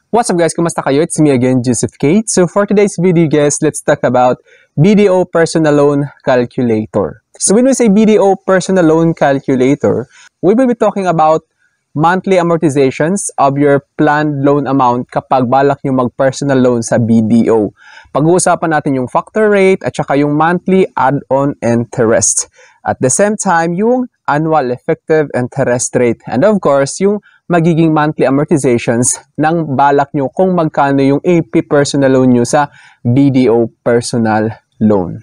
What's up guys? Kumusta kayo? It's me again, Joseph Kate. So for today's video guys, let's talk about BDO Personal Loan Calculator. So when we say BDO Personal Loan Calculator, we will be talking about monthly amortizations of your planned loan amount kapag balak nyo mag-personal loan sa BDO. Pag-uusapan natin yung factor rate at saka yung monthly add-on interest. At the same time, yung annual effective interest rate. And of course, yung magiging monthly amortizations ng balak nyo kung magkano yung AP personal loan nyo sa BDO personal loan.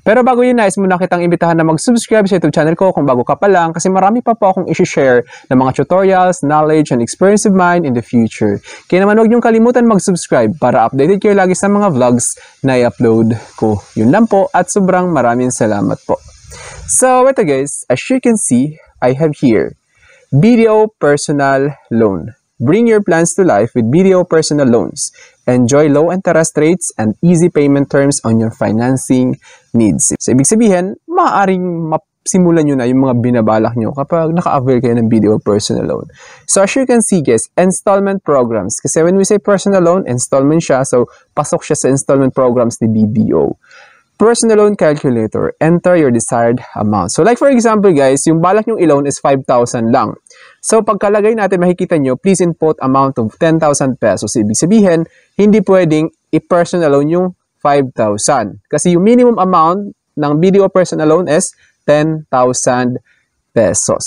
Pero bago yun, nais muna kitang imbitahan na mag-subscribe sa YouTube channel ko kung bago ka pa lang kasi marami pa po akong isi-share ng mga tutorials, knowledge, and experience of mine in the future. Kaya naman huwag niyong kalimutan mag-subscribe para updated kayo lagi sa mga vlogs na i-upload ko. Yun lang po at sobrang maraming salamat po. So ito guys, as you can see, I have here BDO Personal Loan. Bring your plans to life with BDO Personal Loans. Enjoy low interest rates and easy payment terms on your financing needs. So, ibig sabihin, maaaring simulan nyo na yung mga binabalak nyo kapag naka-avail kayo ng BDO Personal Loan. So, as you can see guys, installment programs. Kasi when we say personal loan, installment siya. So, pasok siya sa installment programs ni BDO. Personal loan calculator, enter your desired amount. So like for example guys, yung balak yung i-loan is 5,000 lang. So pagkalagay natin, makikita nyo, please input amount of 10,000 pesos. Ibig sabihin, hindi pwedeng i-personal loan yung 5,000. Kasi yung minimum amount ng BDO personal loan is 10,000 pesos.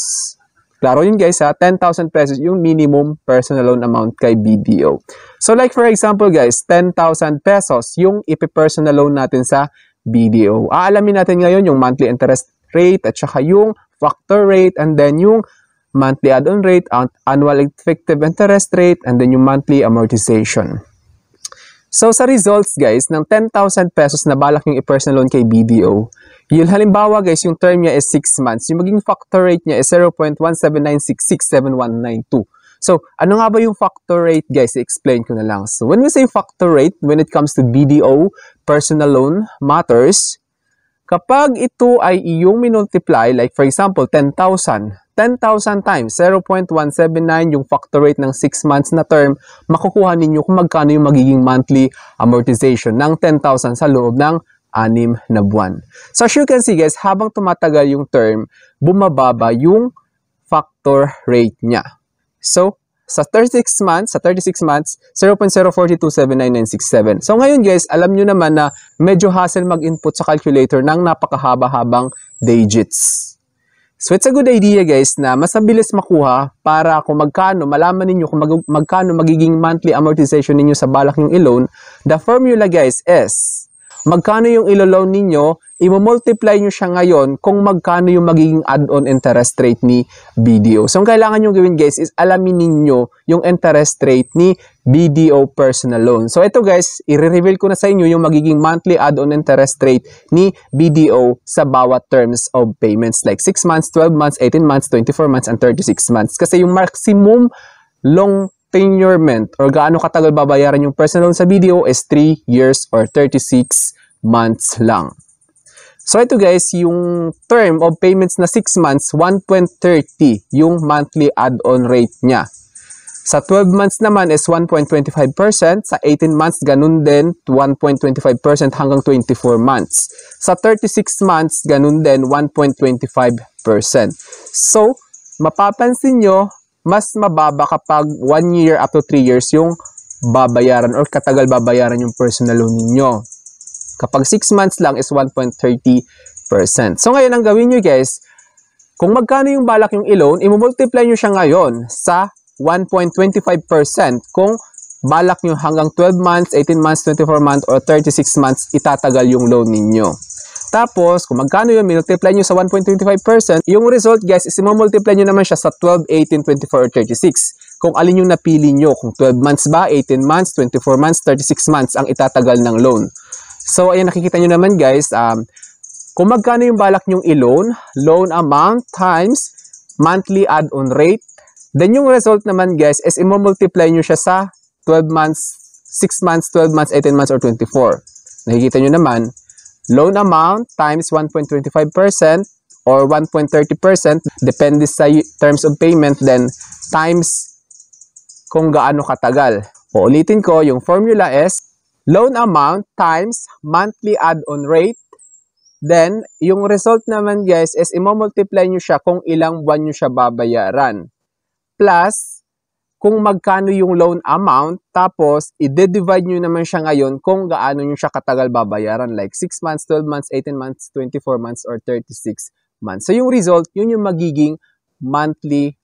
Klaro yun guys ha, 10,000 pesos yung minimum personal loan amount kay BDO. So like for example guys, 10,000 pesos yung ipi-personal loan natin sa BDO. Aalamin natin ngayon yung monthly interest rate at saka yung factor rate and then yung monthly add-on rate, annual effective interest rate, and then yung monthly amortization. So sa results guys, ng 10,000 pesos na balak yung i-personal loan kay BDO, yun halimbawa guys, yung term niya is 6 months. Yung maging factor rate niya is 0.179667192. So, ano nga ba yung factor rate guys? I-explain ko na lang. So, when we say factor rate, when it comes to BDO personal loan matters, kapag ito ay iyong minultiply, like for example, 10,000 times 0.179 yung factor rate ng 6 months na term, makukuha ninyo kung magkano yung magiging monthly amortization ng 10,000 sa loob ng 6 na buwan. So, as you can see guys, habang tumatagal yung term, bumababa yung factor rate niya. So, sa 36 months, 0.04279967. So, ngayon guys, alam nyo naman na medyo hassle mag-input sa calculator ng napakahaba-habang digits. So, it's a good idea guys na mas mabilis makuha para kung magkano, malaman ninyo kung magkano magiging monthly amortization ninyo sa balak yung i-loan. The formula guys is, magkano yung ilo-loan ninyo, i-multiply nyo siya ngayon kung magkano yung magiging add-on interest rate ni BDO. So, ang kailangan nyo gawin guys is alamin ninyo yung interest rate ni BDO personal loan. So, ito guys, i-reveal ko na sa inyo yung magiging monthly add-on interest rate ni BDO sa bawat terms of payments like 6 months, 12 months, 18 months, 24 months, and 36 months. Kasi yung maximum long tenurement or gaano katagal babayaran yung personal loan sa BDO is 3 years or 36 months lang. So ito guys, yung term of payments na 6 months, 1.30 yung monthly add-on rate niya. Sa 12 months naman is 1.25%, sa 18 months ganun din 1.25% hanggang 24 months. Sa 36 months ganun din 1.25%. So, mapapansin nyo, mas mababa kapag 1 year up to 3 years yung babayaran or katagal babayaran yung personal loan ninyo. Kapag 6 months lang is 1.30%. So ngayon ang gawin nyo guys, kung magkano yung balak yung i-loan, i-multiply nyo siya ngayon sa 1.25% kung balak nyo hanggang 12 months, 18 months, 24 months, or 36 months itatagal yung loan ninyo. Tapos, kung magkano yun, multiply nyo sa 1.25%, yung result guys is i-multiply nyo naman siya sa 12, 18, 24, or 36. Kung alin yung napili nyo, kung 12 months ba, 18 months, 24 months, 36 months ang itatagal ng loan. So, ayan, nakikita nyo naman guys, kung magkano yung balak nyong i-loan, loan amount times monthly add-on rate, then yung result naman guys is i-multiply nyo siya sa 12 months, 6 months, 12 months, 18 months, or 24. Nakikita nyo naman, loan amount times 1.25% or 1.30%, depende sa terms of payment, then times kung gaano katagal. Uulitin ko, yung formula is loan amount times monthly add-on rate. Then, yung result naman guys is i-multiply nyo siya kung ilang buwan nyo siya babayaran. Plus, kung magkano yung loan amount, tapos i-divide nyo naman siya ngayon kung gaano nyo siya katagal babayaran. Like 6 months, 12 months, 18 months, 24 months, or 36 months. So, yung result, yun yung magiging monthly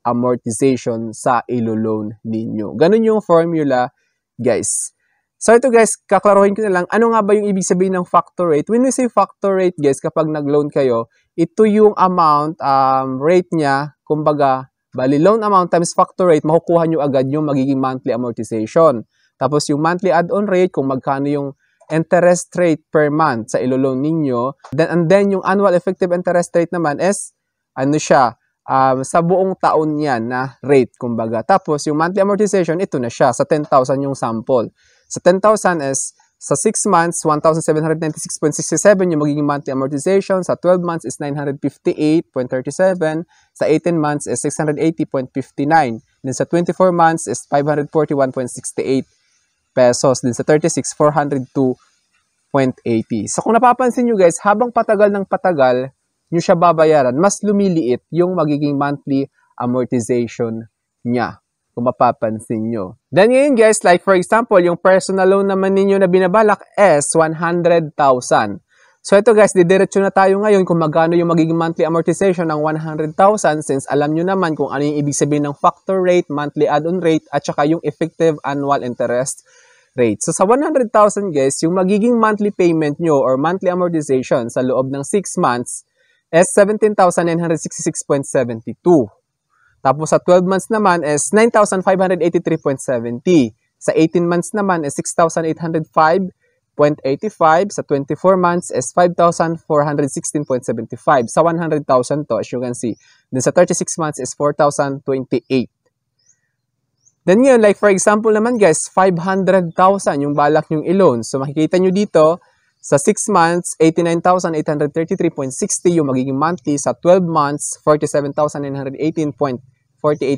amortization sa ilo-loan ninyo. Ganun yung formula, guys. So, ito guys, kaklaruhin ko na lang, ano nga ba yung ibig sabihin ng factor rate? When we say factor rate, guys, kapag nag-loan kayo, ito yung amount, rate niya, kumbaga, bali, loan amount times factor rate, makukuha nyo agad yung magiging monthly amortization. Tapos yung monthly add-on rate, kung magkano yung interest rate per month sa ilo-loan ninyo. And then yung annual effective interest rate naman is, ano siya, sa buong taon yan na rate, kumbaga. Tapos yung monthly amortization, ito na siya, sa 10,000 yung sample. Sa 10,000 is, sa 6 months, 1,796.67 yung magiging monthly amortization. Sa 12 months is 958.37. Sa 18 months is 680.59. Then sa 24 months is 541.68 pesos. Then sa 36, 402.80. So kung napapansin nyo guys, habang patagal ng patagal nyo siya babayaran, mas lumiliit yung magiging monthly amortization niya. Kung mapapansin nyo. Then ngayon guys, like for example, yung personal loan naman ninyo na binabalak is 100,000. So ito guys, didiretso na tayo ngayon kung magkano yung magiging monthly amortization ng 100,000 since alam nyo naman kung ano yung ibig sabihin ng factor rate, monthly add-on rate, at saka yung effective annual interest rate. So sa 100,000 guys, yung magiging monthly payment nyo or monthly amortization sa loob ng 6 months is 17,966.72. Tapos sa 12 months naman is 9,583.70. Sa 18 months naman is 6,805.85. Sa 24 months is 5,416.75. Sa 100,000 to, as you can see. Then sa 36 months is 4,028. Then yun, like for example naman guys, 500,000 yung balak nyong i-loan. So makikita nyo dito, sa 6 months, 89,833.60 yung magiging monthly. Sa 12 months, 47,918.48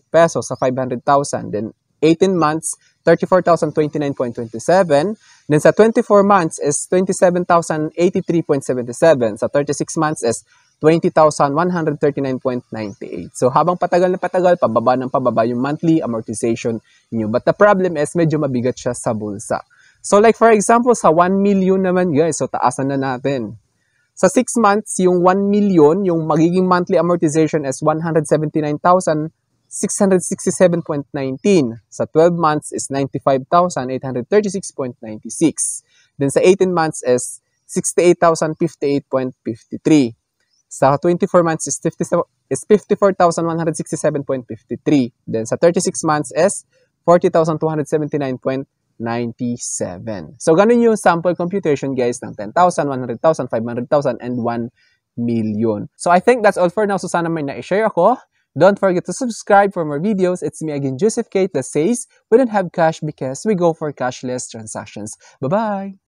pesos sa 500,000. Then 18 months, 34,029.27. Then sa 24 months is 27,083.77. Sa 36 months is 20,139.98. So habang patagal na patagal, pababa ng pababa yung monthly amortization niyo. But the problem is medyo mabigat siya sa bulsa. So like for example, sa 1 million naman guys, so taasan na natin. Sa 6 months, yung 1 million, yung magiging monthly amortization is 179,667.19. Sa 12 months is 95,836.96. Then sa 18 months is 68,058.53. Sa 24 months is 54,167.53. Then sa 36 months is 40,279.97. So, ganun yung sample computation, guys, ng 10,000, 100,000, 500,000, and 1 million. So, I think that's all for now. So, sana may na-share ako. Don't forget to subscribe for more videos. It's me again, Joseph Kate, that says, we don't have cash because we go for cashless transactions. Bye-bye!